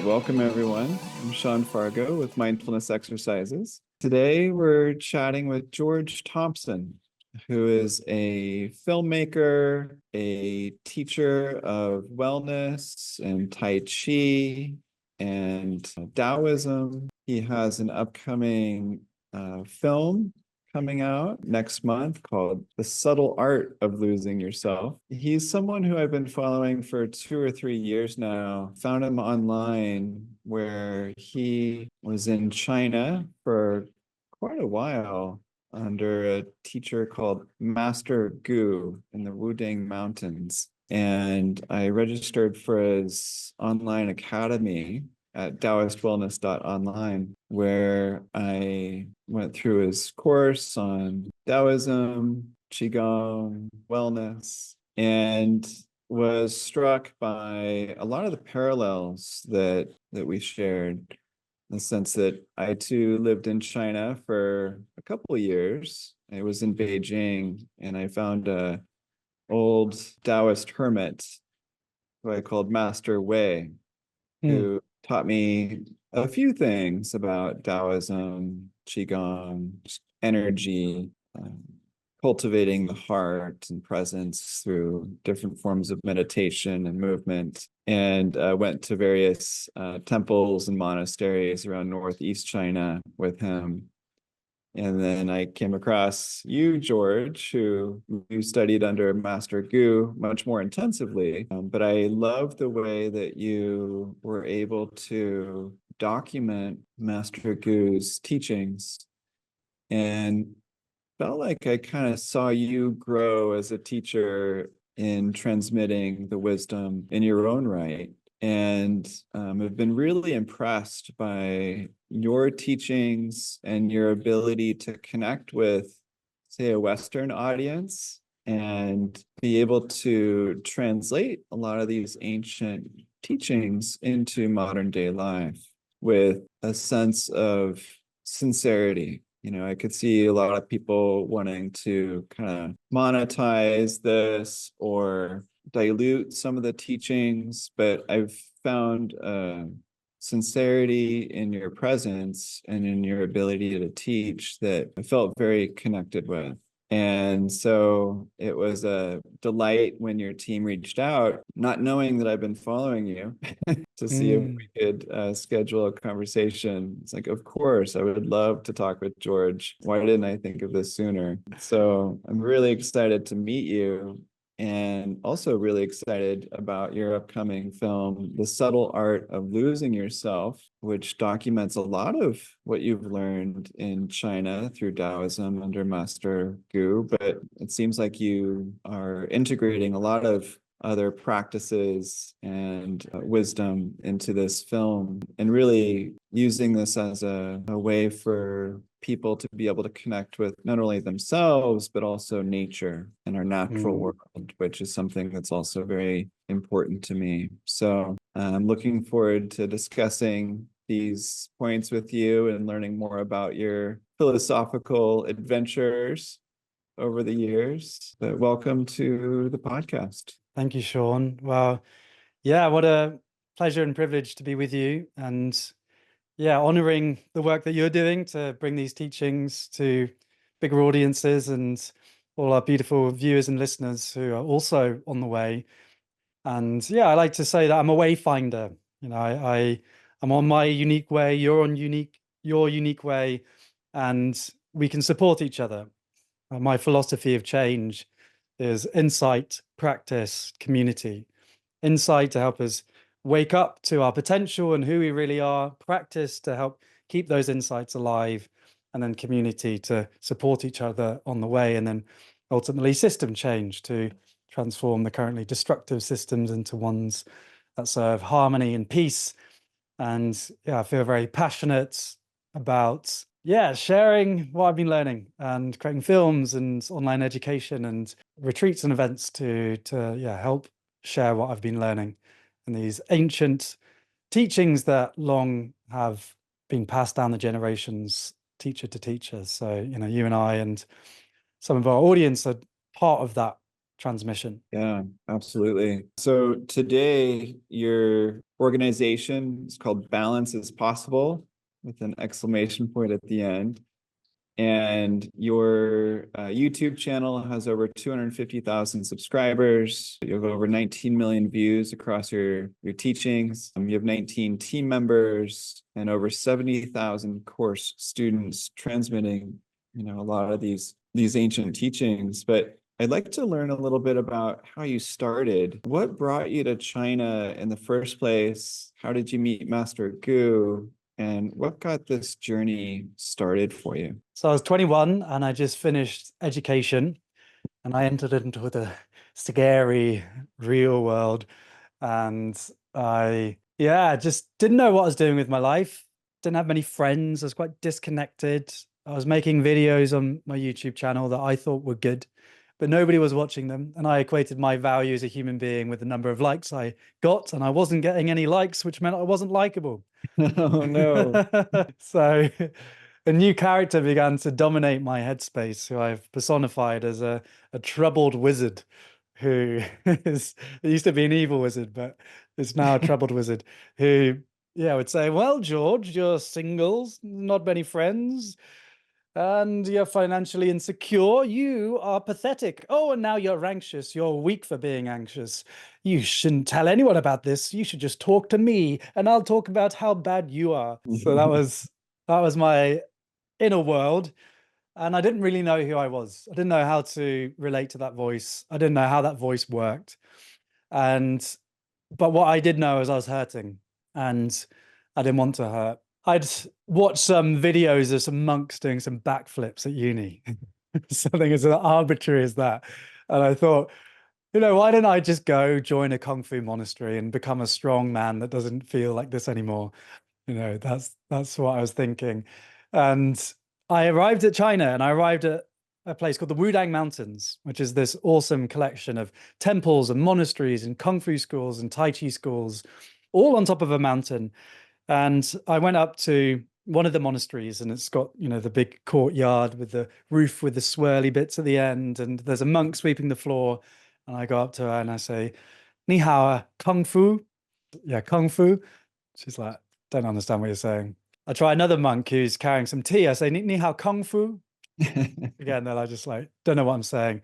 Welcome everyone. I'm Sean Fargo with Mindfulness Exercises. Today we're chatting with George Thompson, who is a filmmaker, a teacher of wellness and Tai Chi and Daoism. He has an upcoming film coming out next month called The Subtle Art of Losing Yourself. He's someone who I've been following for 2 or 3 years now. Found him online where he was in China for quite a while under a teacher called Master Gu in the Wudang Mountains. And I registered for his online academy at Daoistwellness.online, where I went through his course on Daoism, Qigong, wellness, and was struck by a lot of the parallels that we shared, in the sense that I too lived in China for a couple of years. I was in Beijing, and I found a old Taoist hermit who I called Master Wei, who taught me a few things about Taoism, Qigong, energy, cultivating the heart and presence through different forms of meditation and movement, and went to various temples and monasteries around Northeast China with him. And then I came across you, George, who you studied under Master Gu much more intensively. But I love the way that you were able to document Master Gu's teachings, and felt like I kind of saw you grow as a teacher in transmitting the wisdom in your own right. And I've been really impressed by your teachings and your ability to connect with, say, a Western audience and be able to translate a lot of these ancient teachings into modern day life with a sense of sincerity. You know, I could see a lot of people wanting to kind of monetize this or dilute some of the teachings, but I've found sincerity in your presence and in your ability to teach that I felt very connected with. And so it was a delight when your team reached out, not knowing that I've been following you, to see if we could schedule a conversation. It's like, of course, I would love to talk with George. Why didn't I think of this sooner? So I'm really excited to meet you, and also really excited about your upcoming film, The Subtle Art of Losing Yourself, which documents a lot of what you've learned in China through Taoism under Master Gu, but it seems like you are integrating a lot of other practices and wisdom into this film, and really using this as a way for people to be able to connect with not only themselves, but also nature and our natural world, which is something that's also very important to me. So I'm looking forward to discussing these points with you and learning more about your philosophical adventures over the years. But welcome to the podcast. Thank you, Sean. Well, yeah, what a pleasure and privilege to be with you, and yeah, honoring the work that you're doing to bring these teachings to bigger audiences and all our beautiful viewers and listeners who are also on the way. And yeah, I like to say that I'm a wayfinder. You know, I'm on my unique way, you're on your unique way, and we can support each other. My philosophy of change is insight, practice, community. Insight to help us wake up to our potential and who we really are, practice to help keep those insights alive, and then community to support each other on the way, and then ultimately system change to transform the currently destructive systems into ones that serve harmony and peace. And yeah, I feel very passionate about sharing what I've been learning and creating films and online education and retreats and events to help share what I've been learning and these ancient teachings that long have been passed down the generations, teacher to teacher. So, you know, you and I and some of our audience are part of that transmission. Yeah, absolutely. So today, your organization is called Balance is Possible with an exclamation point at the end. And your YouTube channel has over 250,000 subscribers. You have over 19 million views across your teachings. You have 19 team members and over 70,000 course students transmitting, a lot of these ancient teachings. But I'd like to learn a little bit about how you started. What brought you to China in the first place? How did you meet Master Gu? And what got this journey started for you? So I was 21 and I just finished education and I entered into the scary real world. And I, just didn't know what I was doing with my life. Didn't have many friends. I was quite disconnected. I was making videos on my YouTube channel that I thought were good, but nobody was watching them. And I equated my value as a human being with the number of likes I got, and I wasn't getting any likes, which meant I wasn't likable. Oh no. So a new character began to dominate my headspace, who I've personified as a troubled wizard who is, it used to be an evil wizard, but it's now a troubled wizard who, would say, well, George, you're single, not many friends, and you're financially insecure. You are pathetic. Oh, and now you're anxious. You're weak for being anxious. You shouldn't tell anyone about this. You should just talk to me, and I'll talk about how bad you are. So that was my inner world. And I didn't really know who I was. I didn't know how to relate to that voice. I didn't know how that voice worked. But what I did know is I was hurting and I didn't want to hurt. I'd watched some videos of some monks doing some backflips at uni, something as arbitrary as that. And I thought, why don't I just go join a Kung Fu monastery and become a strong man that doesn't feel like this anymore? That's what I was thinking. And I arrived at China and I arrived at a place called the Wudang Mountains, which is this awesome collection of temples and monasteries and Kung Fu schools and Tai Chi schools, all on top of a mountain. And I went up to one of the monasteries and it's got, the big courtyard with the roof with the swirly bits at the end. And there's a monk sweeping the floor. And I go up to her and I say, Ni hao, Kung Fu. Yeah, Kung Fu. She's like, don't understand what you're saying. I try another monk who's carrying some tea. I say, Ni hao Kung Fu. Again, they're just like, don't know what I'm saying.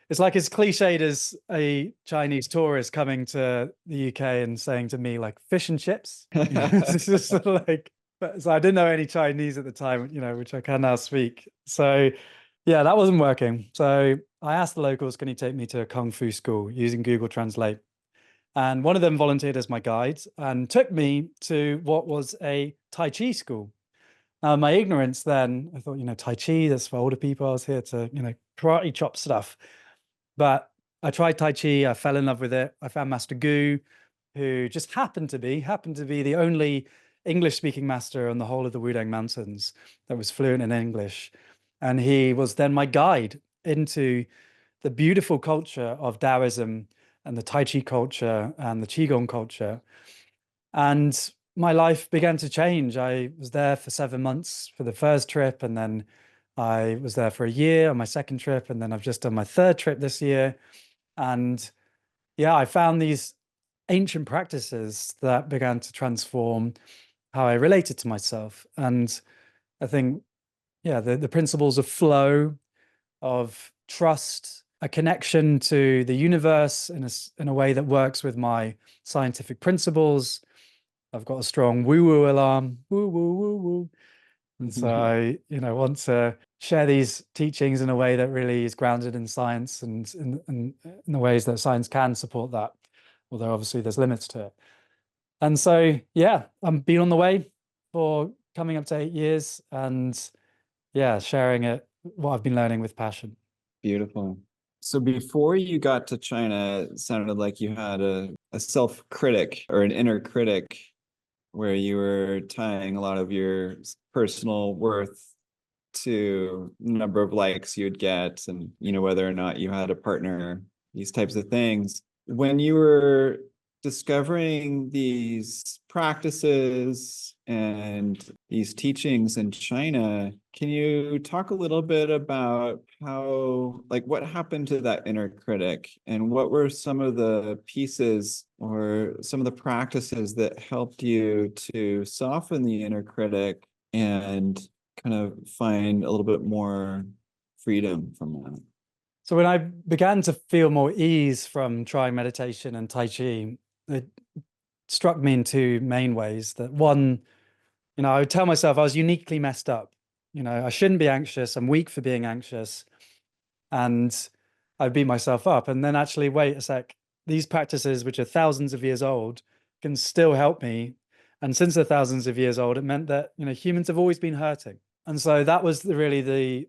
It's like as cliched as a Chinese tourist coming to the UK and saying to me, like, fish and chips. It's just sort of like, so I didn't know any Chinese at the time, which I can now speak. So yeah, that wasn't working. So I asked the locals, can you take me to a Kung Fu school using Google Translate? And one of them volunteered as my guide and took me to what was a Tai Chi school. Now, in my ignorance then, I thought, Tai Chi, that's for older people. I was here to, karate chop stuff. But I tried Tai Chi. I fell in love with it. I found Master Gu, who just happened to be the only English-speaking master on the whole of the Wudang Mountains that was fluent in English. And he was then my guide into the beautiful culture of Daoism and the Tai Chi culture and the Qigong culture. And my life began to change. I was there for 7 months for the first trip, and then I was there for a year on my second trip, and then I've just done my third trip this year. And I found these ancient practices that began to transform how I related to myself. And I think, the principles of flow, of trust, a connection to the universe in a way that works with my scientific principles. I've got a strong woo-woo alarm, woo-woo, woo-woo. And so I, want to share these teachings in a way that really is grounded in science and in the ways that science can support that, although obviously there's limits to it. And so, I'm been on the way for coming up to 8 years and sharing what I've been learning with passion. Beautiful. So before you got to China, it sounded like you had a self-critic or an inner critic where you were tying a lot of your personal worth to the number of likes you'd get and, whether or not you had a partner, these types of things. When you were discovering these practices and these teachings in China, can you talk a little bit about how, like, what happened to that inner critic and what were some of the pieces or some of the practices that helped you to soften the inner critic and kind of find a little bit more freedom from that? So when I began to feel more ease from trying meditation and Tai Chi, it struck me in two main ways. That one, I would tell myself I was uniquely messed up. I shouldn't be anxious. I'm weak for being anxious. And I'd beat myself up. And then actually, wait a sec, these practices, which are thousands of years old, can still help me. And since they're thousands of years old, it meant that, humans have always been hurting. And so that was really the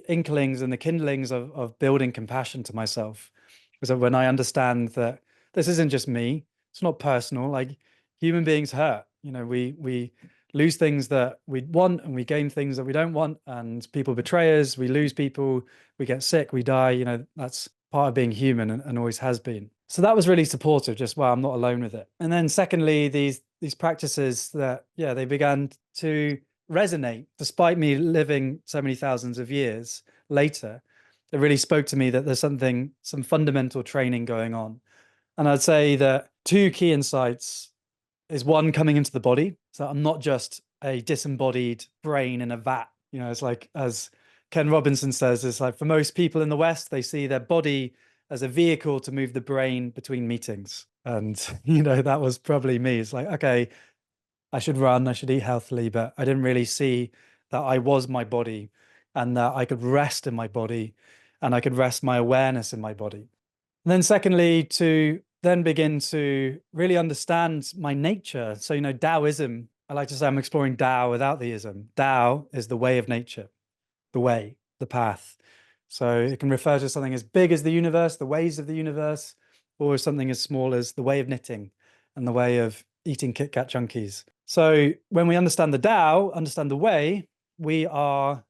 inklings and the kindlings of building compassion to myself. Because when I understand that this isn't just me, it's not personal, like human beings hurt. We lose things that we want and we gain things that we don't want, and people betray us, we lose people, we get sick, we die. That's part of being human, and always has been. So that was really supportive, just wow, I'm not alone with it. And then secondly, these practices that, yeah, they began to resonate despite me living so many thousands of years later. It really spoke to me that there's some fundamental training going on. And I'd say that two key insights is one, coming into the body. So I'm not just a disembodied brain in a vat. It's like, as Ken Robinson says, it's like for most people in the West, they see their body as a vehicle to move the brain between meetings. And, that was probably me. It's like, okay, I should run, I should eat healthily, but I didn't really see that I was my body and that I could rest in my body and I could rest my awareness in my body. And then secondly, to then begin to really understand my nature. So, Daoism, I like to say I'm exploring Dao without the ism. Dao is the way of nature, the way, the path. So it can refer to something as big as the universe, the ways of the universe, or something as small as the way of knitting and the way of eating Kit Kat junkies. So when we understand the Tao, understand the way, we are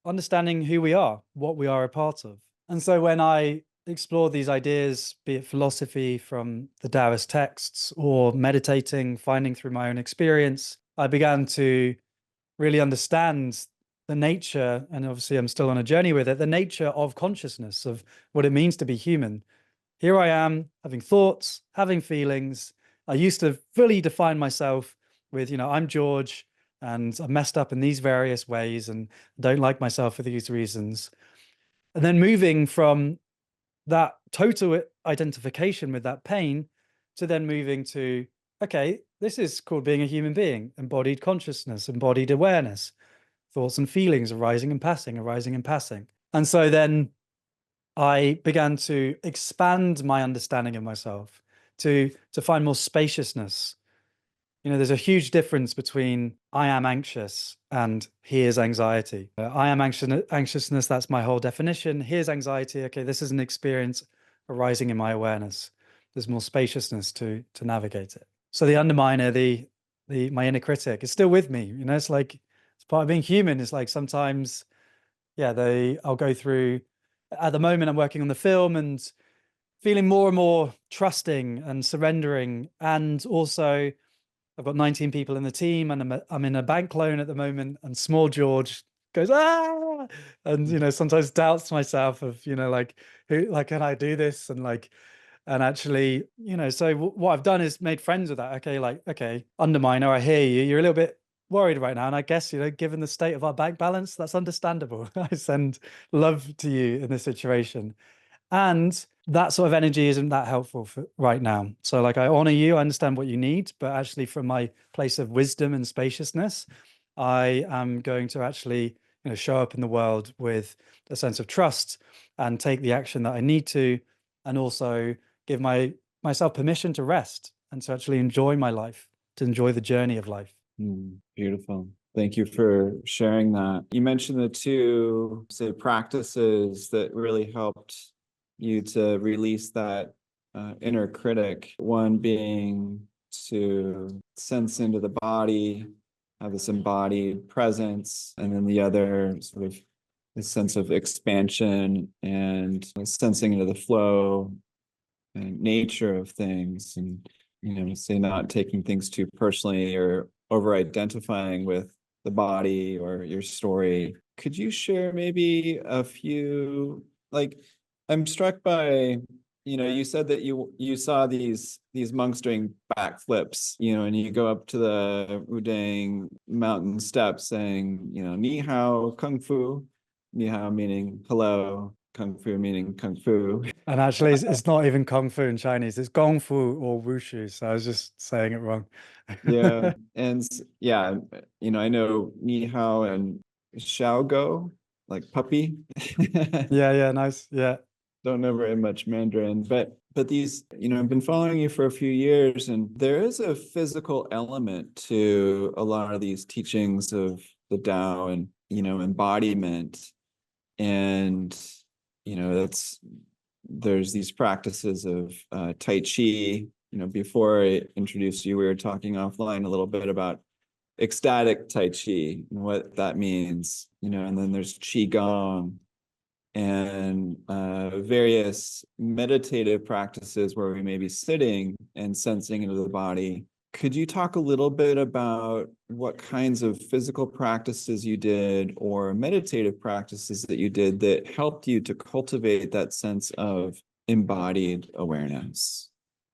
understanding who we are, what we are a part of. And so when I explore these ideas, be it philosophy from the Taoist texts or meditating, finding through my own experience, I began to really understand the nature, and obviously I'm still on a journey with it, the nature of consciousness, of what it means to be human. Here I am having thoughts, having feelings. I used to fully define myself with, I'm George and I'm messed up in these various ways and don't like myself for these reasons. And then moving from that total identification with that pain to then moving to, okay, this is called being a human being, embodied consciousness, embodied awareness, thoughts and feelings arising and passing, arising and passing. And so then I began to expand my understanding of myself to find more spaciousness. There's a huge difference between I am anxious and here's anxiety. I am anxiousness, that's my whole definition. Here's anxiety. Okay, this is an experience arising in my awareness. There's more spaciousness to navigate it. So the underminer, my inner critic is still with me. It's like it's part of being human. It's like sometimes, yeah, I'll go through. At the moment, I'm working on the film and feeling more and more trusting and surrendering, and also I've got 19 people in the team, and I'm in a bank loan at the moment. And small George goes and sometimes doubts myself of like can I do this, and actually so what I've done is made friends with that. Okay, underminer, I hear you. You're a little bit worried right now, and I guess given the state of our bank balance, that's understandable. I send love to you in this situation. And that sort of energy isn't that helpful for right now. So I honor you, I understand what you need, but actually from my place of wisdom and spaciousness, I am going to actually show up in the world with a sense of trust and take the action that I need to, and also give myself permission to rest and to actually enjoy my life, to enjoy the journey of life. Beautiful. Thank you for sharing that. You mentioned the two, say, practices that really helped you to release that inner critic. One being to sense into the body, have this embodied presence, and then the other sort of this sense of expansion and sensing into the flow nature of things, and say not taking things too personally or over identifying with the body or your story. Could you share maybe a few, like, I'm struck by, you said that you saw these monks doing backflips, and you go up to the Wudang mountain steps saying, ni hao kung fu, ni hao meaning hello, kung fu meaning kung fu. And actually, it's not even Kung Fu in Chinese. It's Gong Fu or Wushu. So I was just saying it wrong. Yeah. And yeah, I know ni hao and shao go, like puppy. Yeah, yeah, nice. Yeah. Don't know very much Mandarin, but these, I've been following you for a few years, and there is a physical element to a lot of these teachings of the Tao and, embodiment. And, that's there's these practices of Tai Chi. Before I introduced you, we were talking offline a little bit about ecstatic Tai Chi and what that means, and then there's Qigong and various meditative practices where we may be sitting and sensing into the body. Could you talk a little bit about what kinds of physical practices you did or meditative practices that you did that helped you to cultivate that sense of embodied awareness?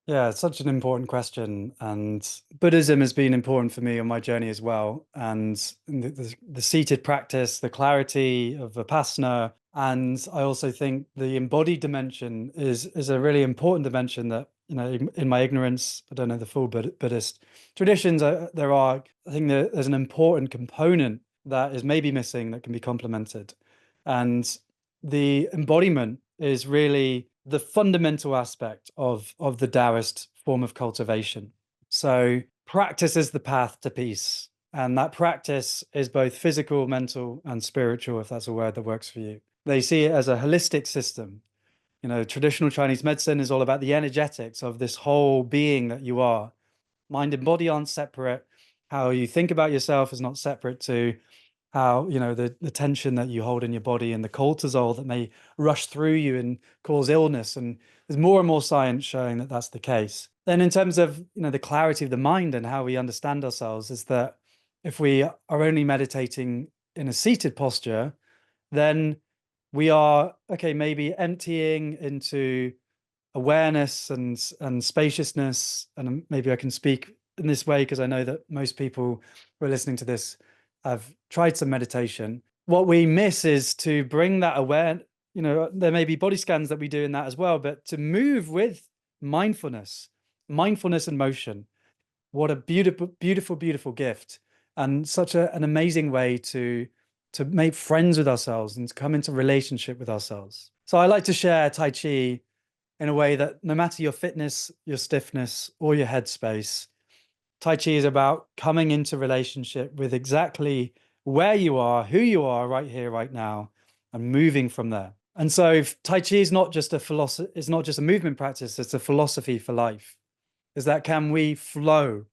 Yeah, it's such an important question. And Buddhism has been important for me on my journey as well. And the seated practice, the clarity of Vipassana. And I also think the embodied dimension is a really important dimension that, in my ignorance, I don't know the full Buddhist traditions. I think there's an important component that is maybe missing that can be complemented. And the embodiment is really the fundamental aspect of the Taoist form of cultivation. So practice is the path to peace. And that practice is both physical, mental, and spiritual, if that's a word that works for you. They see it as a holistic system. Traditional Chinese medicine is all about the energetics of this whole being that you are. Mind and body aren't separate. How you think about yourself is not separate to how the tension that you hold in your body and the cortisol that may rush through you and cause illness. And there's more and more science showing that that's the case. Then in terms of the clarity of the mind and how we understand ourselves, is that if we are only meditating in a seated posture, then we are maybe emptying into awareness and spaciousness. And maybe I can speak in this way because I know that most people who are listening to this have tried some meditation. What we miss is to bring that awareness. There may be body scans that we do in that as well, but to move with mindfulness and motion. What a beautiful, beautiful, beautiful gift, and such an amazing way to make friends with ourselves and to come into relationship with ourselves. So I like to share Tai Chi in a way that no matter your fitness, your stiffness, or your headspace, Tai Chi is about coming into relationship with exactly where you are, who you are right here, right now, and moving from there. And so Tai Chi is not just a philosophy, it's not just a movement practice, it's a philosophy for life. Is that can we flow?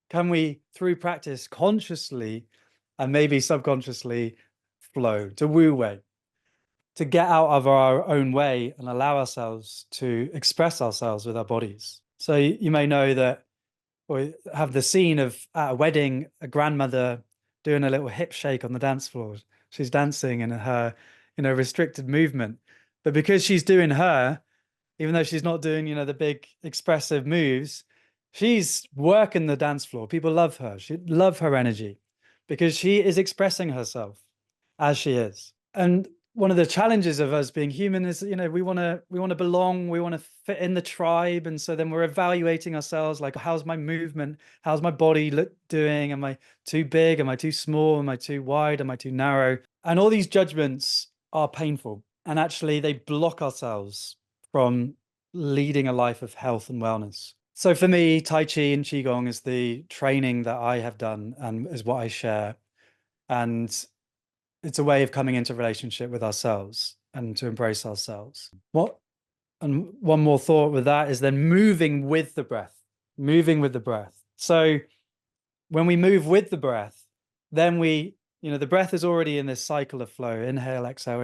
Can we, through practice, consciously and maybe subconsciously flow to Wu Wei? To get out of our own way and allow ourselves to express ourselves with our bodies. So you may know that, or have the scene of at a wedding, a grandmother doing a little hip shake on the dance floor. She's dancing in her, restricted movement. But because she's doing her, even though she's not doing, the big expressive moves, she's working the dance floor. People love her. She love her energy because she is expressing herself as she is. And one of the challenges of us being human is, we want to belong, we want to fit in the tribe. And so then we're evaluating ourselves like, how's my movement? How's my body doing? Am I too big? Am I too small? Am I too wide? Am I too narrow? And all these judgments are painful. And actually they block ourselves from leading a life of health and wellness. So for me, Tai Chi and Qigong is the training that I have done and is what I share. And it's a way of coming into relationship with ourselves and to embrace ourselves. And one more thought with that is then moving with the breath. So when we move with the breath, then the breath is already in this cycle of flow. Inhale, exhale,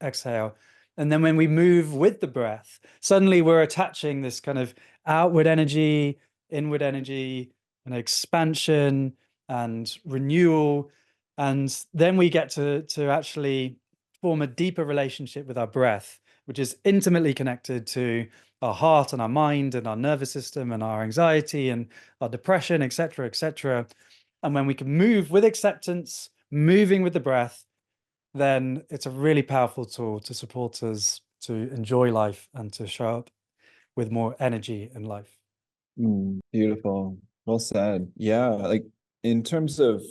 exhale. And then when we move with the breath, suddenly we're attaching this kind of outward energy, inward energy, and expansion and renewal. And then we get to actually form a deeper relationship with our breath, which is intimately connected to our heart and our mind and our nervous system and our anxiety and our depression, etc., etc. And when we can move with acceptance, moving with the breath, then it's a really powerful tool to support us to enjoy life and to show up with more energy in life. Beautiful. Well said. Yeah, like in terms of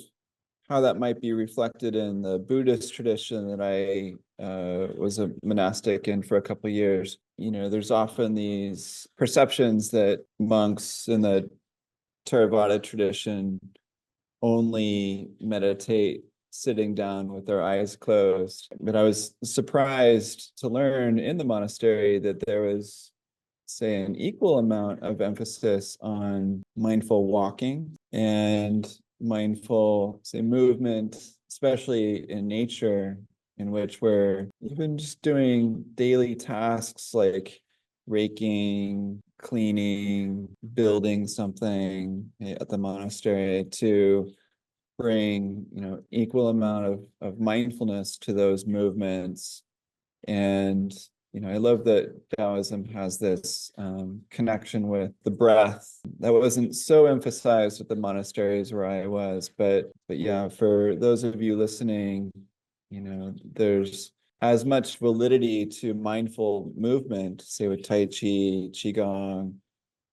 how that might be reflected in the Buddhist tradition that I was a monastic in for a couple of years, there's often these perceptions that monks in the Theravada tradition only meditate sitting down with their eyes closed. But I was surprised to learn in the monastery that there was, say, an equal amount of emphasis on mindful walking and mindful, say, movement, especially in nature, in which we're even just doing daily tasks like raking, cleaning, building something at the monastery to bring, equal amount of mindfulness to those movements. And I love that Taoism has this connection with the breath that wasn't so emphasized at the monasteries where I was, but yeah, for those of you listening, there's as much validity to mindful movement, say with Tai Chi, Qigong,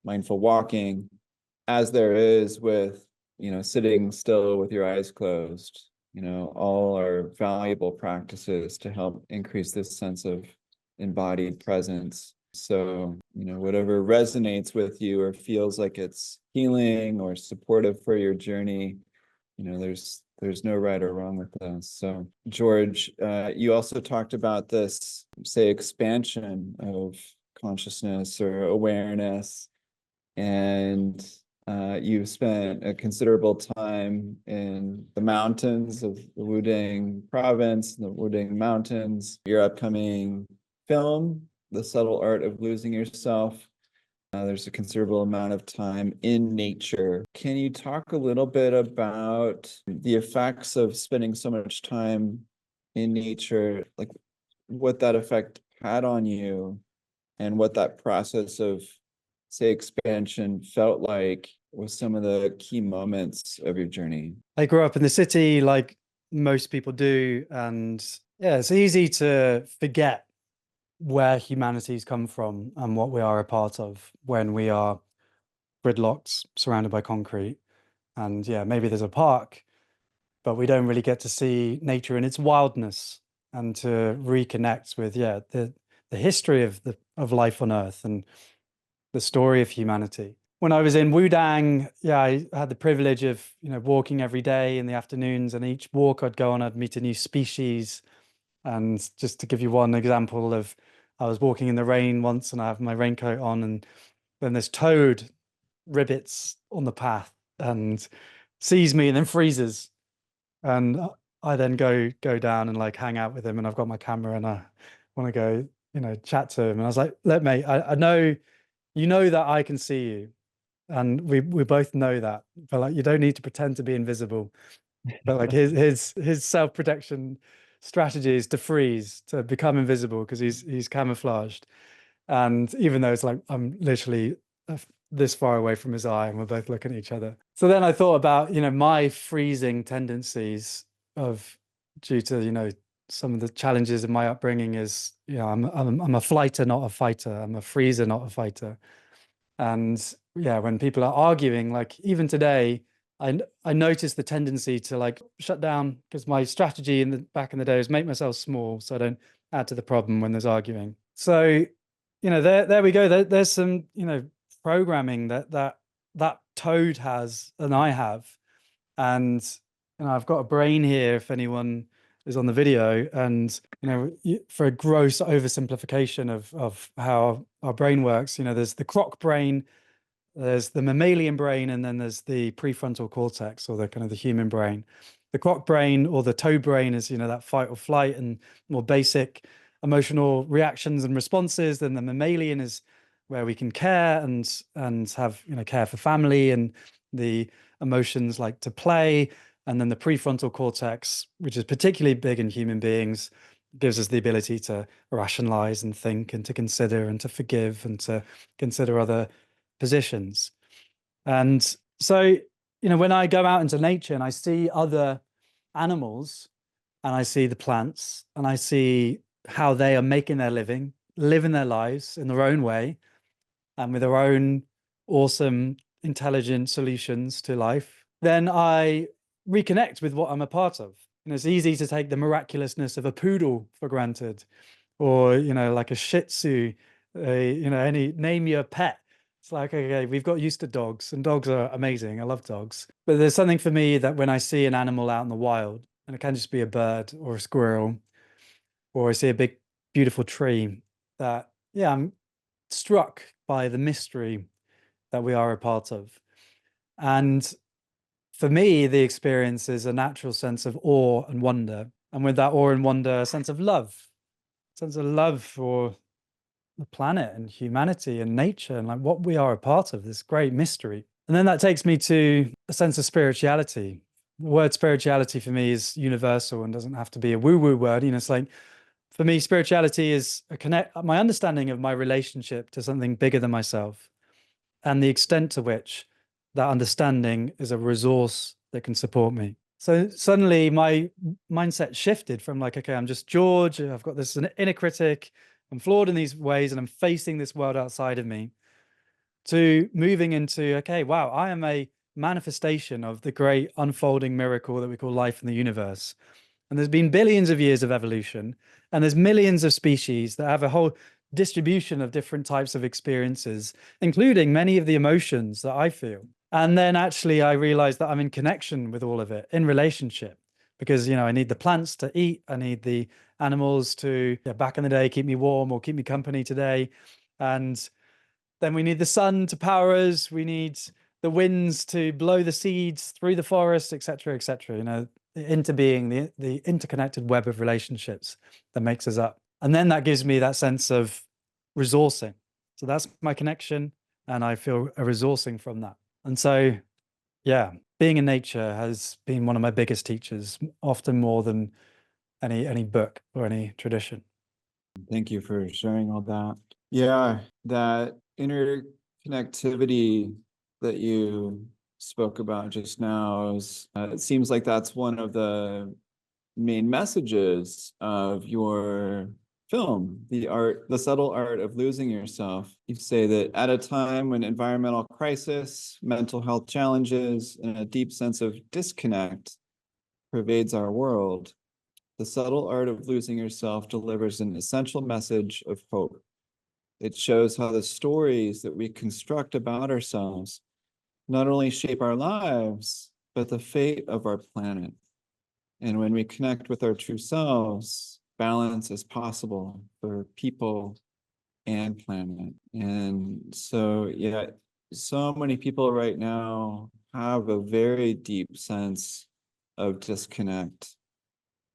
mindful walking, as there is with sitting still with your eyes closed. All are valuable practices to help increase this sense of embodied presence. So, whatever resonates with you or feels like it's healing or supportive for your journey, there's no right or wrong with this. So, George, you also talked about this, say, expansion of consciousness or awareness, and you've spent a considerable time in the mountains of the Wudang province, the Wudang Mountains. Your upcoming film, The Subtle Art of Losing Yourself, there's a considerable amount of time in nature. Can you talk a little bit about the effects of spending so much time in nature, like what that effect had on you and what that process of, say, expansion felt like with some of the key moments of your journey? I grew up in the city like most people do. And yeah, it's easy to forget where humanity's come from and what we are a part of when we are gridlocked, surrounded by concrete. And yeah, maybe there's a park, but we don't really get to see nature in its wildness and to reconnect with, yeah, the history of life on Earth and the story of humanity. When I was in Wudang, yeah, I had the privilege of, walking every day in the afternoons, and each walk I'd go on, I'd meet a new species. And just to give you one example of, I was walking in the rain once and I have my raincoat on, and then this toad ribbits on the path and sees me and then freezes. And I then go down and like hang out with him, and I've got my camera and I want to go, chat to him. And I was like, look, mate, I know that I can see you, and we both know that, but like you don't need to pretend to be invisible. But like his self-protection strategy is to freeze, to become invisible because he's camouflaged. And even though it's like I'm literally this far away from his eye and we're both looking at each other. So then I thought about, my freezing tendencies of due to, some of the challenges of my upbringing is, I'm a flighter, not a fighter. I'm a freezer, not a fighter. And yeah, when people are arguing, like even today, I noticed the tendency to like shut down because my strategy back in the day was make myself small so I don't add to the problem when there's arguing. So, there we go. There's some, programming that toad has and I have. And I've got a brain here if anyone is on the video, and for a gross oversimplification of how our brain works, there's the croc brain, there's the mammalian brain, and then there's the prefrontal cortex, or the kind of the human brain. The croc brain or the toad brain is, that fight or flight and more basic. emotional reactions and responses. Then the mammalian is where we can care and have, care for family and the emotions like to play. And then the prefrontal cortex, which is particularly big in human beings, gives us the ability to rationalize and think and to consider and to forgive and to consider other positions. And so, when I go out into nature and I see other animals and I see the plants and I see how they are making their living, living their lives in their own way and with their own awesome, intelligent solutions to life, then I reconnect with what I'm a part of. And it's easy to take the miraculousness of a poodle for granted, or, like a Shih Tzu, any name your pet. It's like, okay, we've got used to dogs and dogs are amazing. I love dogs. But there's something for me that when I see an animal out in the wild, and it can just be a bird or a squirrel, or I see a big, beautiful tree, that, yeah, I'm struck by the mystery that we are a part of. And for me, the experience is a natural sense of awe and wonder. And with that awe and wonder, a sense of love for the planet and humanity and nature and like what we are a part of, this great mystery. And then that takes me to a sense of spirituality. The word spirituality for me is universal and doesn't have to be a woo-woo word. It's like, for me, spirituality is my understanding of my relationship to something bigger than myself and the extent to which that understanding is a resource that can support me. So suddenly my mindset shifted from like, okay, I'm just George, I've got this inner critic, I'm flawed in these ways, and I'm facing this world outside of me, to moving into, okay, wow, I am a manifestation of the great unfolding miracle that we call life in the universe. And there's been billions of years of evolution, and there's millions of species that have a whole distribution of different types of experiences, including many of the emotions that I feel. And then actually I realized that I'm in connection with all of it, in relationship, because, I need the plants to eat. I need the animals to, back in the day, keep me warm or keep me company today. And then we need the sun to power us. We need the winds to blow the seeds through the forest, et cetera, into being, the interconnected web of relationships that makes us up. And then that gives me that sense of resourcing. So that's my connection, and I feel a resourcing from that. And so, yeah, being in nature has been one of my biggest teachers, often more than any book or any tradition. Thank you for sharing all that. Yeah, that interconnectivity that you spoke about just now is, it seems like that's one of the main messages of your film, the subtle art of losing yourself. You say that at a time when environmental crisis, mental health challenges, and a deep sense of disconnect pervades our world, the subtle art of losing yourself delivers an essential message of hope. It shows how the stories that we construct about ourselves not only shape our lives, but the fate of our planet. And when we connect with our true selves, balance is possible for people and planet. And so, yeah, so many people right now have a very deep sense of disconnect,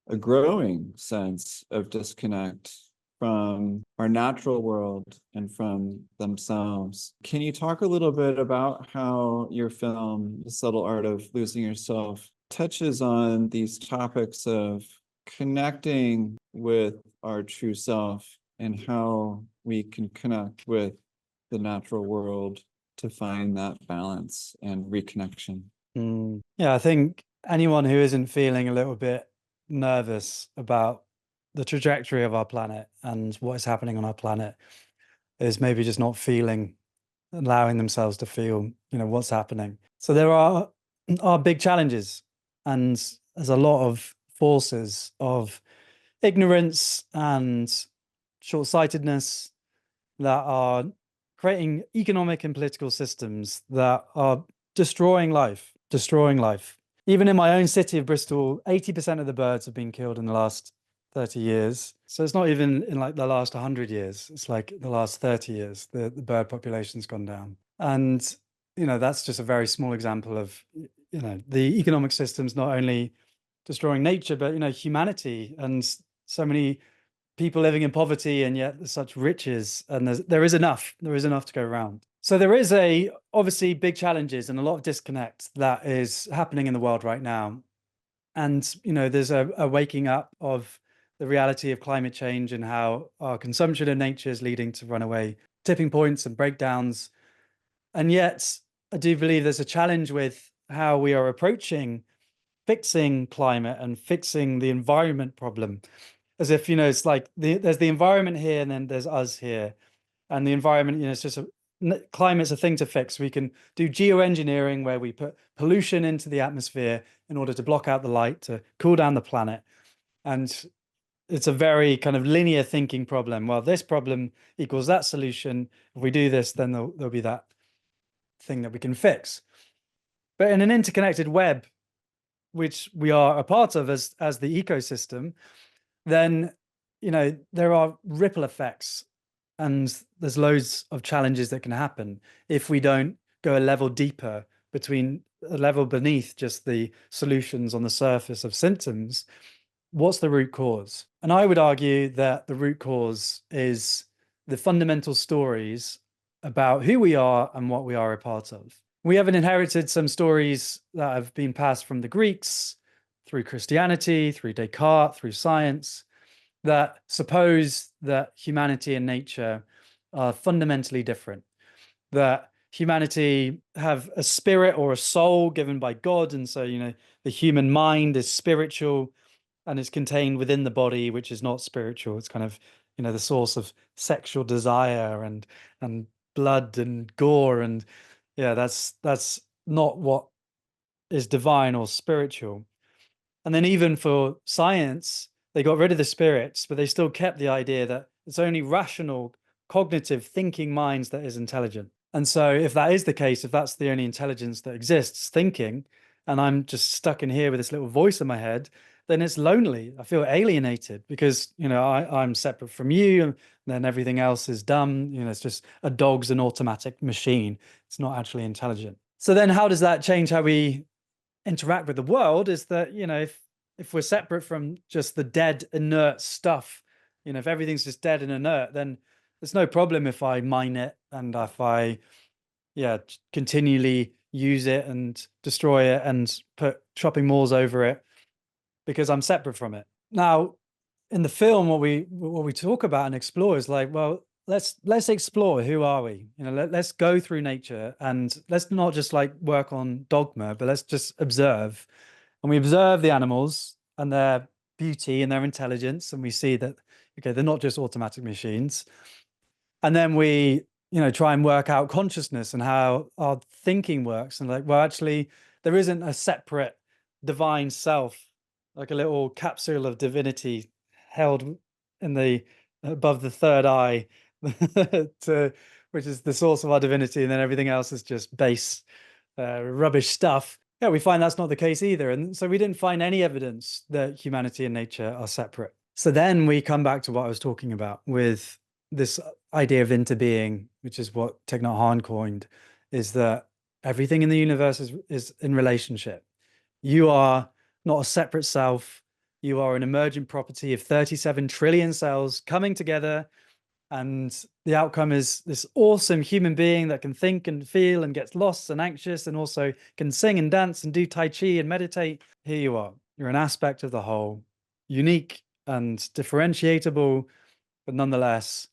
a growing sense of disconnect from our natural world and from themselves. Can you talk a little bit about how your film, The Subtle Art of Losing Yourself, touches on these topics of connecting with our true self and how we can connect with the natural world to find that balance and reconnection? Yeah, I think anyone who isn't feeling a little bit nervous about the trajectory of our planet and what is happening on our planet is maybe just not allowing themselves to feel, what's happening. So there are big challenges, and there's a lot of forces of ignorance and short-sightedness that are creating economic and political systems that are destroying life. Even in my own city of Bristol, 80% of the birds have been killed in the last 30 years. So it's not even in like the last 100 years. It's like the last 30 years, the bird population's gone down. And, that's just a very small example of, the economic systems not only destroying nature, but, humanity and so many people living in poverty, and yet there's such riches, and there is enough to go around. So there is obviously big challenges and a lot of disconnect that is happening in the world right now. And, there's a waking up of the reality of climate change and how our consumption of nature is leading to runaway tipping points and breakdowns. And yet I do believe there's a challenge with how we are approaching fixing climate and fixing the environment problem, as if, it's like there's the environment here and then there's us here. And the environment, it's just climate's a thing to fix. We can do geoengineering where we put pollution into the atmosphere in order to block out the light, to cool down the planet. And it's a very kind of linear thinking problem. Well, this problem equals that solution. If we do this, then there'll be that thing that we can fix. But in an interconnected web, which we are a part of as the ecosystem, then there are ripple effects, and there's loads of challenges that can happen if we don't go a level deeper, between a level beneath just the solutions on the surface of symptoms. What's the root cause? And I would argue that the root cause is the fundamental stories about who we are and what we are a part of. We haven't inherited some stories that have been passed from the Greeks, through Christianity, through Descartes, through science, that suppose that humanity and nature are fundamentally different, that humanity have a spirit or a soul given by God. And so, the human mind is spiritual and is contained within the body, which is not spiritual. It's kind of, the source of sexual desire and blood and gore. And yeah, that's not what is divine or spiritual. And then even for science, they got rid of the spirits, but they still kept the idea that it's only rational, cognitive, thinking minds that is intelligent. And so if that is the case, if that's the only intelligence that exists, thinking, and I'm just stuck in here with this little voice in my head, then it's lonely. I feel alienated because, I'm separate from you, and then everything else is dumb. It's just a dog's an automatic machine. It's not actually intelligent. So then how does that change how we interact with the world? Is that, if we're separate from just the dead, inert stuff, if everything's just dead and inert, then there's no problem if I mine it and if I, continually use it and destroy it and put shopping malls over it, because I'm separate from it. Now, in the film, what we talk about and explore is like, well, let's explore, who are we? Let's go through nature, and let's not just like work on dogma, but let's just observe. And we observe the animals and their beauty and their intelligence, and we see that, okay, they're not just automatic machines. And then we, try and work out consciousness and how our thinking works. And like, well, actually, there isn't a separate divine self, like a little capsule of divinity held in the above the third eye, which is the source of our divinity, and then everything else is just base rubbish stuff. Yeah, we find that's not the case either. And so we didn't find any evidence that humanity and nature are separate. So then we come back to what I was talking about with this idea of interbeing, which is what Thich Nhat Hanh coined, is that everything in the universe is in relationship. You are not a separate self. You are an emergent property of 37 trillion cells coming together. And the outcome is this awesome human being that can think and feel and gets lost and anxious, and also can sing and dance and do Tai Chi and meditate. Here you are. You're an aspect of the whole, unique and differentiatable, but nonetheless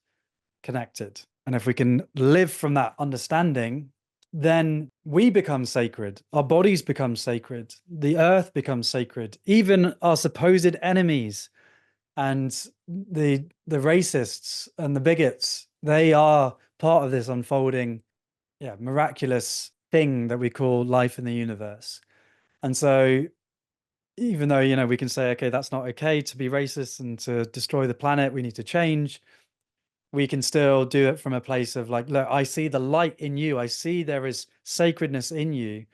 connected. And if we can live from that understanding, then we become sacred. Our bodies become sacred. The earth becomes sacred. Even our supposed enemies and the racists and the bigots, they are part of this unfolding, miraculous thing that we call life in the universe. And so even though, we can say, okay, that's not okay to be racist and to destroy the planet, we need to change, we can still do it from a place of like, look, I see the light in you. I see there is sacredness in you.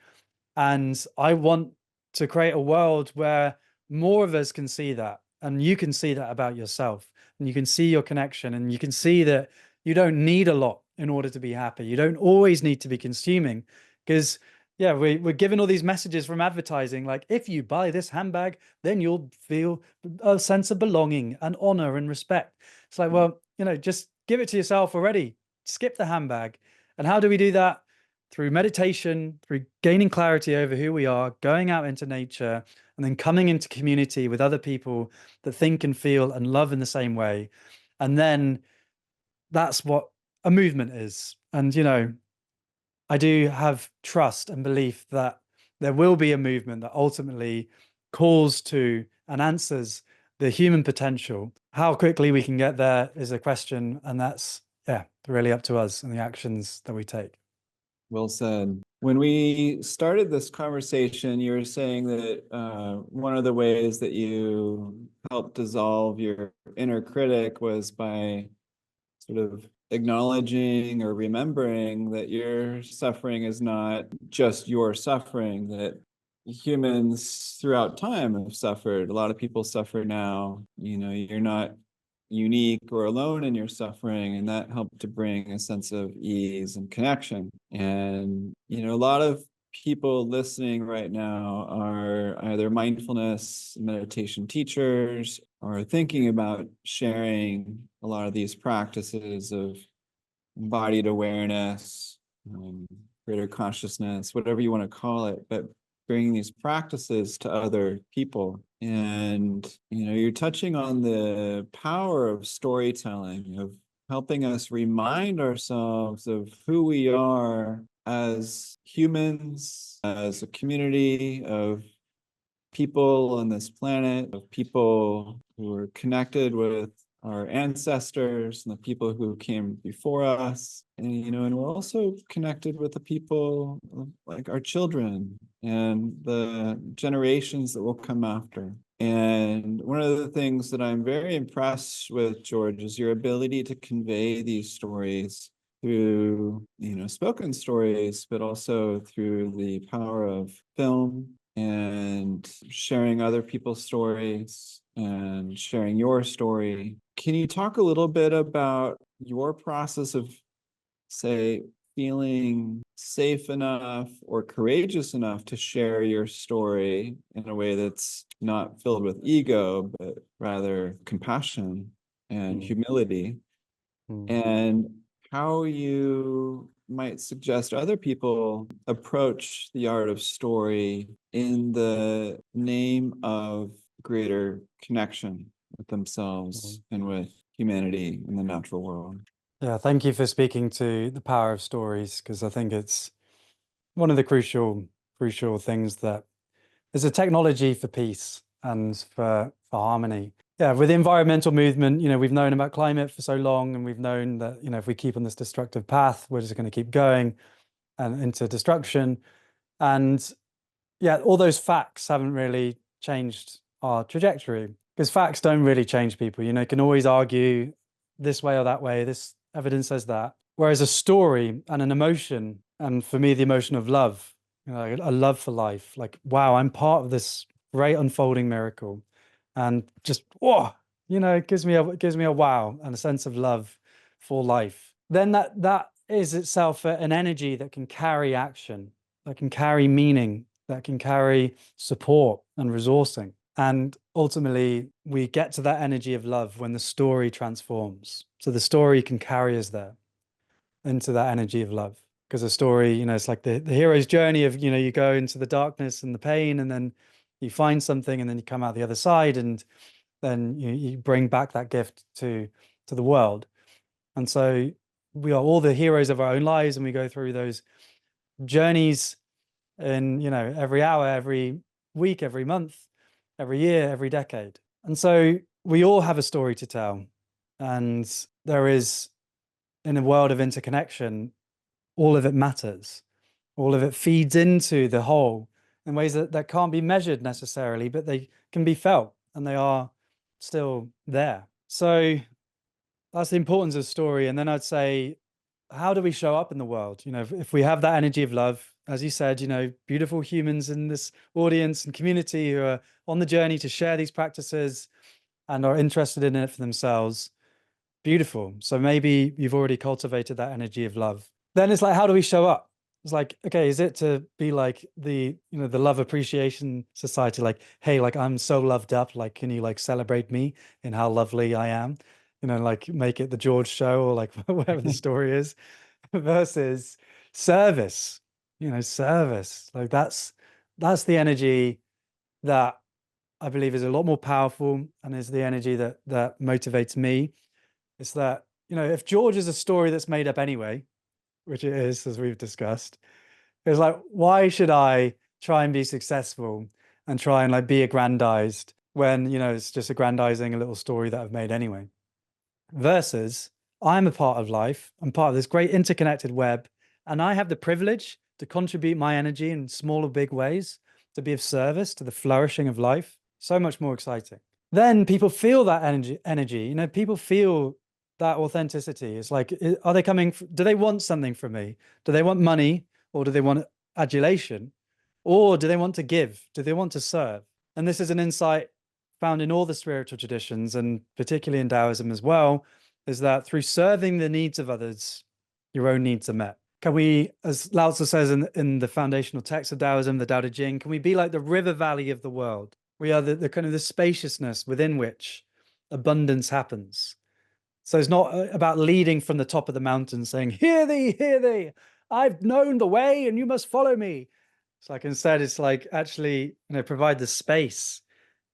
And I want to create a world where more of us can see that. And you can see that about yourself. And you can see your connection. And you can see that you don't need a lot in order to be happy. You don't always need to be consuming, because Yeah, we're given all these messages from advertising, like if you buy this handbag, then you'll feel a sense of belonging and honor and respect. It's like, well, just give it to yourself already. Skip the handbag. And how do we do that? Through meditation, through gaining clarity over who we are, going out into nature, and then coming into community with other people that think and feel and love in the same way. And then that's what a movement is. And, I do have trust and belief that there will be a movement that ultimately calls to and answers the human potential. How quickly we can get there is a question, and that's, yeah, really up to us and the actions that we take. Well said. When we started this conversation, you were saying that one of the ways that you helped dissolve your inner critic was by sort of acknowledging or remembering that your suffering is not just your suffering, that humans throughout time have suffered. A lot of people suffer now. You're not unique or alone in your suffering, and that helped to bring a sense of ease and connection. And a lot of people listening right now are either mindfulness meditation teachers or thinking about sharing a lot of these practices of embodied awareness, greater consciousness, whatever you want to call it, but bringing these practices to other people. And you're touching on the power of storytelling, of helping us remind ourselves of who we are as humans, as a community of people on this planet, of people who are connected with our ancestors and the people who came before us. And we're also connected with the people like our children and the generations that will come after. And one of the things that I'm very impressed with, George, is your ability to convey these stories through, spoken stories, but also through the power of film and sharing other people's stories and sharing your story. Can you talk a little bit about your process of, say, feeling safe enough or courageous enough to share your story in a way that's not filled with ego, but rather compassion and humility? And how you might suggest other people approach the art of story in the name of greater connection with themselves and with humanity in the natural world. Yeah, thank you for speaking to the power of stories, because I think it's one of the crucial things that there's a technology for peace and for harmony. Yeah, with the environmental movement, we've known about climate for so long, and we've known that, if we keep on this destructive path, we're just going to keep going and into destruction. And yeah, all those facts haven't really changed our trajectory, because facts don't really change people. You can always argue this way or that way. This evidence says that. Whereas a story and an emotion, and for me, the emotion of love, a love for life, like, wow, I'm part of this great unfolding miracle. And just, it gives me a wow and a sense of love for life. Then that is itself an energy that can carry action, that can carry meaning, that can carry support and resourcing. And ultimately, we get to that energy of love when the story transforms. So the story can carry us there into that energy of love. Because a story, it's like the hero's journey of, you go into the darkness and the pain, and then you find something, and then you come out the other side, and then you bring back that gift to the world. And so we are all the heroes of our own lives, and we go through those journeys in, every hour, every week, every month, every year, every decade. And so we all have a story to tell. And there is, in a world of interconnection, all of it matters. All of it feeds into the whole in ways that can't be measured necessarily, but they can be felt, and they are still there. So that's the importance of story. And then I'd say, how do we show up in the world? If we have that energy of love, as you said, beautiful humans in this audience and community who are on the journey to share these practices and are interested in it for themselves. Beautiful. So maybe you've already cultivated that energy of love. Then it's like, how do we show up? It's like, okay, is it to be like the, the love appreciation society, like, hey, like I'm so loved up, like, can you like celebrate me in how lovely I am? Like make it the George show or like whatever the story is, versus service, service. Like that's the energy that I believe is a lot more powerful and is the energy that motivates me. It's that, if George is a story that's made up anyway, which it is, as we've discussed, it's like, why should I try and be successful and try and like be aggrandized when, it's just aggrandizing a little story that I've made anyway? Versus, I'm a part of life. I'm part of this great interconnected web, and I have the privilege to contribute my energy in small or big ways to be of service to the flourishing of life. So much more exciting. Then people feel that energy, people feel that authenticity. It's like, are they coming, do they want something from me? Do they want money, or do they want adulation? Or do they want to give? Do they want to serve? And this is an insight found in all the spiritual traditions, and particularly in Taoism as well, is that through serving the needs of others, your own needs are met. Can we, as Lao Tzu says in the foundational text of Taoism, the Tao Te Ching, can we be like the river valley of the world? We are the kind of the spaciousness within which abundance happens. So it's not about leading from the top of the mountain saying, hear thee, I've known the way and you must follow me. It's like, instead, it's like actually, provide the space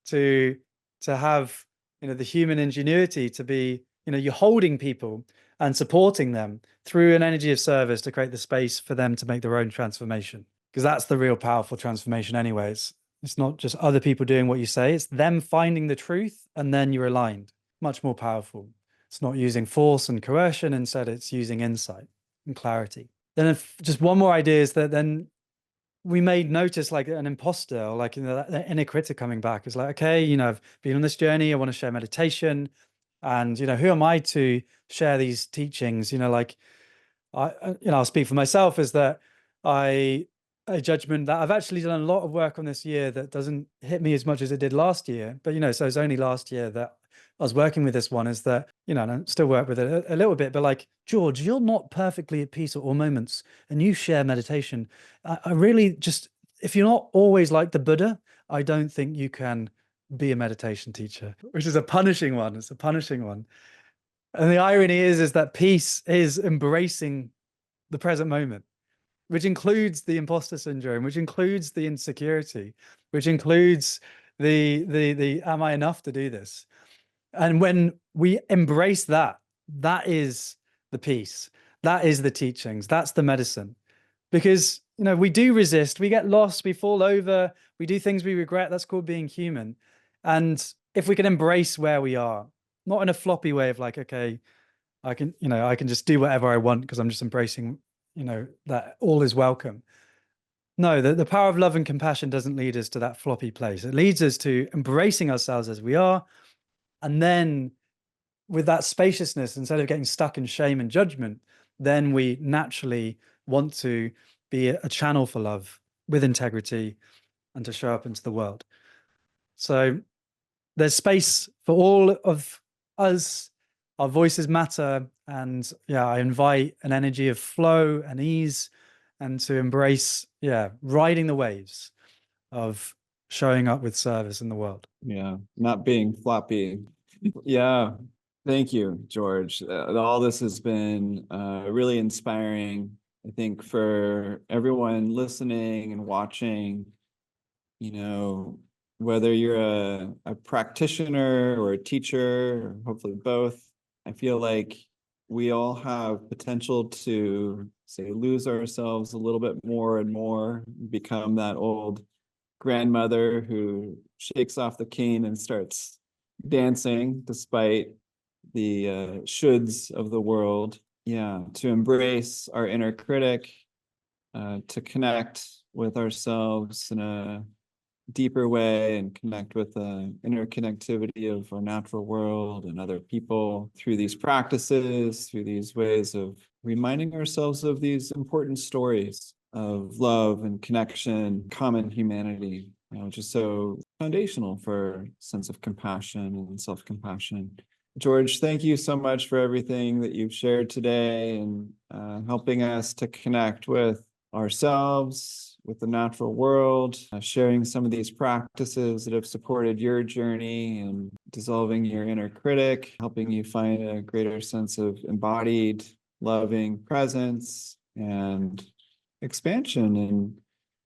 to have, the human ingenuity to be, you're holding people and supporting them through an energy of service to create the space for them to make their own transformation. Because that's the real powerful transformation anyways. It's not just other people doing what you say, it's them finding the truth and then you're aligned. Much more powerful. It's not using force and coercion, instead it's using insight and clarity. Then if just one more idea is that then we may notice like an imposter, or like, that inner critic coming back. It's like, okay, I've been on this journey, I want to share meditation, and who am I to share these teachings? Like I'll speak for myself, is that a judgment that I've actually done a lot of work on this year that doesn't hit me as much as it did last year. But so it's only last year that I was working with this one, is that, and I still work with it a little bit, but like, George, you're not perfectly at peace at all moments and you share meditation. I really just, if you're not always like the Buddha, I don't think you can be a meditation teacher, which is a punishing one. It's a punishing one. And the irony is that peace is embracing the present moment, which includes the imposter syndrome, which includes the insecurity, which includes the am I enough to do this? And when we embrace that, that is the peace. That is the teachings. That's the medicine. Because, we do resist, we get lost, we fall over, we do things we regret. That's called being human. And if we can embrace where we are, not in a floppy way of like, okay, I can just do whatever I want because I'm just embracing, that all is welcome. No, the power of love and compassion doesn't lead us to that floppy place. It leads us to embracing ourselves as we are. And then with that spaciousness, instead of getting stuck in shame and judgment, then we naturally want to be a channel for love with integrity and to show up into the world. So there's space for all of us. Our voices matter. And yeah, I invite an energy of flow and ease, and to embrace, riding the waves of showing up with service in the world. Yeah, not being floppy. Yeah, thank you, George. All this has been really inspiring, I think, for everyone listening and watching. Whether you're a practitioner or a teacher, or hopefully both, I feel like we all have potential to, say, lose ourselves a little bit more and more, become that old grandmother who shakes off the cane and starts dancing despite the shoulds of the world. Yeah, to embrace our inner critic, to connect with ourselves in a deeper way and connect with the interconnectivity of our natural world and other people through these practices, through these ways of reminding ourselves of these important stories of love and connection, common humanity, which is so foundational for a sense of compassion and self-compassion. George, thank you so much for everything that you've shared today and helping us to connect with ourselves, with the natural world, sharing some of these practices that have supported your journey and dissolving your inner critic, helping you find a greater sense of embodied, loving presence and expansion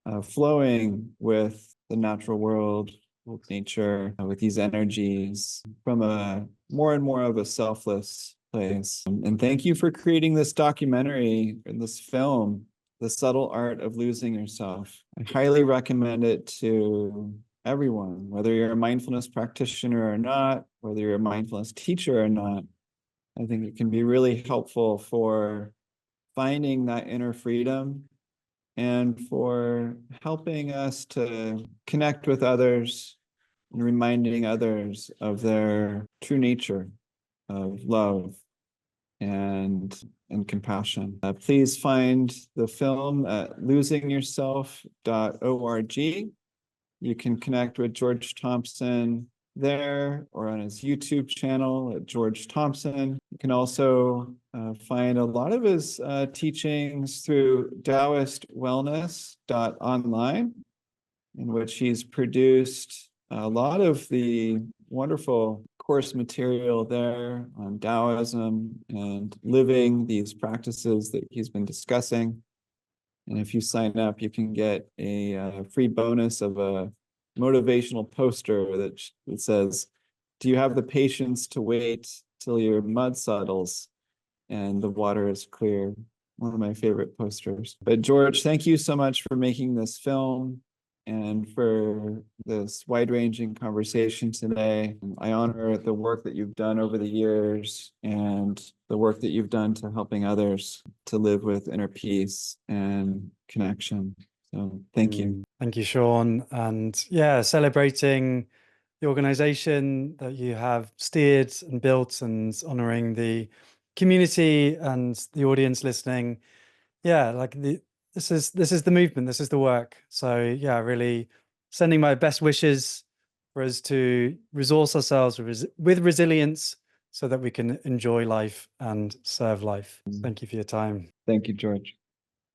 and flowing with the natural world, with nature, with these energies from a more and more of a selfless place. And thank you for creating this documentary and this film, The Subtle Art of Losing Yourself. I highly recommend it to everyone, whether you're a mindfulness practitioner or not, whether you're a mindfulness teacher or not. I think it can be really helpful for finding that inner freedom and for helping us to connect with others and reminding others of their true nature of love and compassion. Please find the film at losingyourself.org. You can connect with George Thompson there or on his YouTube channel at George Thompson. You can also find a lot of his teachings through Daoistwellness.online, in which he's produced a lot of the wonderful course material there on Daoism and living these practices that he's been discussing. And if you sign up, you can get a free bonus of a motivational poster that says, "Do you have the patience to wait till your mud settles and the water is clear?" One of my favorite posters. But George, thank you so much for making this film and for this wide-ranging conversation today. I honor the work that you've done over the years and the work that you've done to helping others to live with inner peace and connection. So thank you. Thank you, Sean. And yeah, celebrating the organization that you have steered and built and honoring the community and the audience listening. Yeah, like this is the movement, this is the work. So yeah, really sending my best wishes for us to resource ourselves with resilience so that we can enjoy life and serve life. Thank you for your time. Thank you, George.